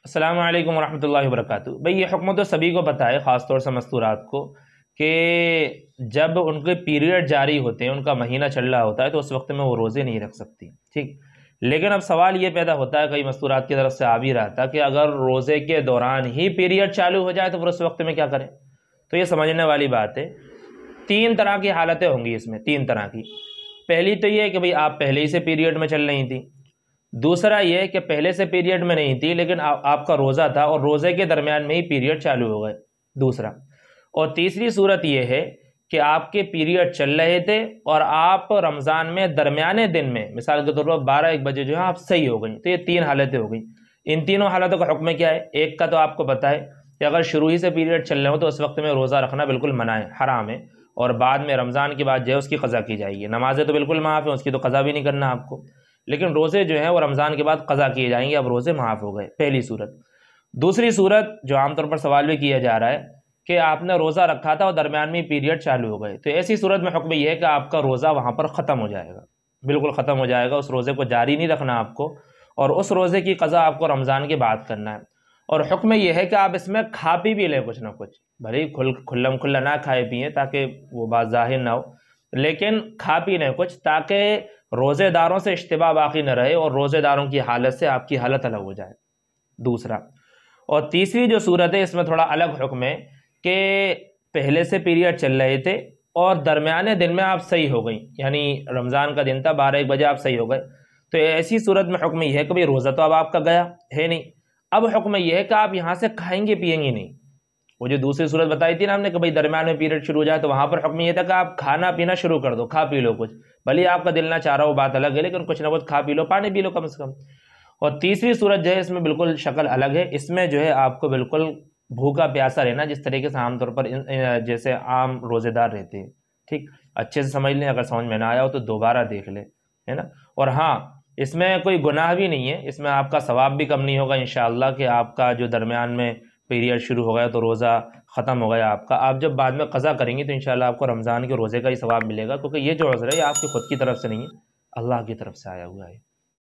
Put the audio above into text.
السلام علیکم ورحمۃ اللہ وبرکاتہ۔ بھئی یہ حکم تو سبھی کو پتہ ہے، خاص طور سے مستورات کو، کہ جب ان کے پیریڈ جاری ہوتے ہیں، ان کا مہینہ چل رہا ہوتا ہے، تو اس وقت میں وہ روزے نہیں رکھ سکتی، ٹھیک۔ لیکن اب سوال یہ پیدا ہوتا ہے کئی مستورات کی طرف سے آ بھی رہا تھا کہ اگر روزے کے دوران ہی پیریڈ چالو ہو جائے تو پھر اس وقت میں کیا کریں؟ تو یہ سمجھنے والی بات ہے۔ تین طرح کی حالتیں ہوں گی اس میں، تین طرح کی۔ پہلی تو یہ ہے کہ بھئی آپ پہلے ہی سے پیریڈ میں چل رہی تھیں۔ دوسرا یہ کہ پہلے سے پیریڈ میں نہیں تھی لیکن آپ کا روزہ تھا اور روزے کے درمیان میں ہی پیریڈ چالو ہو گئے، دوسرا۔ اور تیسری صورت یہ ہے کہ آپ کے پیریڈ چل رہے تھے اور آپ رمضان میں درمیانے دن میں، مثال کے طور پر 12-1 بجے جو ہے آپ صحیح ہو گئیں، تو یہ تین حالتیں ہو گئیں۔ ان تینوں حالتوں کا حکم کیا ہے؟ ایک کا تو آپ کو پتہ ہے کہ اگر شروع ہی سے پیریڈ چل رہے ہوں تو اس وقت میں روزہ رکھنا بالکل منع ہے، حرام ہے، اور بعد میں رمضان کی بعد جو ہے اس کی قضا کی جائے گی۔ نمازیں تو بالکل معاف ہیں، اس کی تو قضا بھی نہیں کرنا آپ کو، لیکن روزے جو ہیں وہ رمضان کے بعد قضا کیے جائیں گے، اب روزے معاف ہو گئے، پہلی صورت۔ دوسری صورت جو عام طور پر سوال بھی کیا جا رہا ہے کہ آپ نے روزہ رکھا تھا اور درمیان میں پیریڈ چالو ہو گئے، تو ایسی صورت میں حکم یہ ہے کہ آپ کا روزہ وہاں پر ختم ہو جائے گا، بالکل ختم ہو جائے گا، اس روزے کو جاری نہیں رکھنا آپ کو، اور اس روزے کی قضا آپ کو رمضان کے بعد کرنا ہے۔ اور حکم یہ ہے کہ آپ اس میں کھا پی بھی لیں کچھ نہ کچھ، بھلے کھلم کھلا نہ کھائے پیئیں تاکہ وہ بات ظاہر نہ ہو، لیکن کھا پی لیں کچھ تاکہ روزے داروں سے اشتباہ باقی نہ رہے اور روزے داروں کی حالت سے آپ کی حالت الگ ہو جائے، دوسرا۔ اور تیسری جو صورت ہے اس میں تھوڑا الگ حکم ہے کہ پہلے سے پیریڈ چل رہے تھے اور درمیانے دن میں آپ صحیح ہو گئیں، یعنی رمضان کا دن تھا، 12-1 بجے آپ صحیح ہو گئے، تو ایسی صورت میں حکم یہ ہے کہ بھئی روزہ تو اب آپ کا گیا ہے نہیں، اب حکم یہ ہے کہ آپ یہاں سے کھائیں گے پیئیں گے نہیں۔ وہ جو دوسری صورت بتائی تھی نا ہم نے کہ بھئی درمیان میں پیریڈ شروع ہو جائے، تو وہاں پر حکم یہ تھا کہ آپ کھانا پینا شروع کر دو، کھا پی لو کچھ، بھلے آپ کا دل نہ چاہ رہا ہو بات الگ ہے، لیکن کچھ نہ کچھ کھا پی لو، پانی پی لو کم سے کم۔ اور تیسری صورت جو ہے اس میں بالکل شکل الگ ہے، اس میں جو ہے آپ کو بالکل بھوکا پیاسا رہنا، جس طریقے سے عام طور پر جیسے عام روزے دار رہتے ہیں، ٹھیک۔ اچھے سے سمجھ لیں، اگر سمجھ میں نہ آیا ہو تو دوبارہ دیکھ لیں، ہے نا۔ اور ہاں، اس میں کوئی گناہ بھی نہیں ہے، اس میں آپ کا ثواب بھی کم نہیں ہوگا انشاءاللہ، کہ آپ کا جو درمیان میں پیریڈ شروع ہو گیا تو روزہ ختم ہو گیا آپ کا، آپ جب بعد میں قضا کریں گی تو انشاءاللہ آپ کو رمضان کے روزے کا ہی ثواب ملے گا، کیونکہ یہ جو عذر ہے یہ آپ کی خود کی طرف سے نہیں ہے، اللہ کی طرف سے آیا ہوا ہے۔